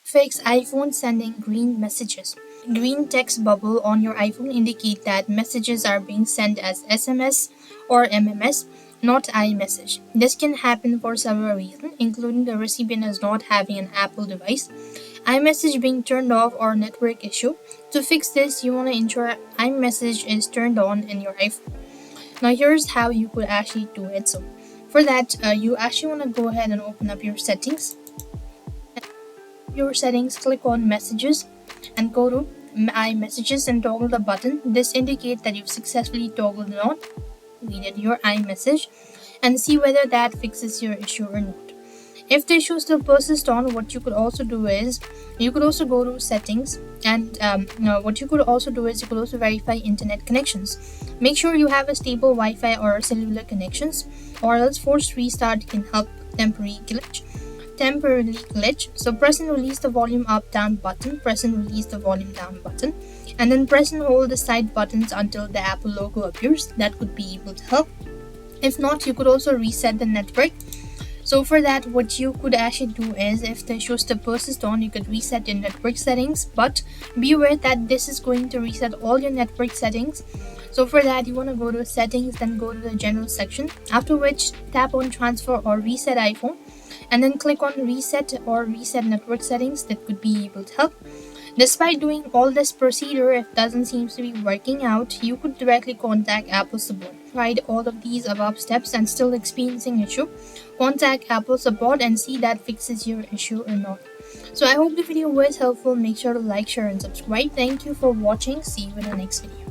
Fix iPhone sending green messages. Green text bubble on your iPhone indicate that messages are being sent as SMS or MMS, not iMessage. This can happen for several reasons, including the recipient is not having an Apple device, iMessage being turned off, or network issue. To fix this, you want to ensure iMessage is turned on in your iPhone. Now here's how you could actually do it. So for that, you actually want to go ahead and open up your settings. Click on messages and go to iMessages and toggle the button. This indicates that you've successfully toggled it on, deleted your iMessage, and see whether that fixes your issue or not. If the issue still persists on, what you could also do is you could also go to settings, and what you could also do is you could also verify internet connections. Make sure you have a stable Wi-Fi or cellular connections, or else forced restart can help temporarily glitch. So press and release the volume up down button, press and release the volume down button, and then press and hold the side buttons until the Apple logo appears. That could be able to help. If not, you could also reset the network. So for that, what you could actually do is, if the issue still persists on, you could reset your network settings, but be aware that this is going to reset all your network settings. So for that, you want to go to settings, then go to the general section, after which tap on transfer or reset iPhone, and then click on reset or reset network settings. That could be able to help. Despite doing all this procedure, if it doesn't seem to be working out, you could directly contact Apple support. Tried all of these above steps and still experiencing issue, contact Apple support and see that fixes your issue or not. So I hope the video was helpful. Make sure to like, share and subscribe. Thank you for watching. See you in the next video.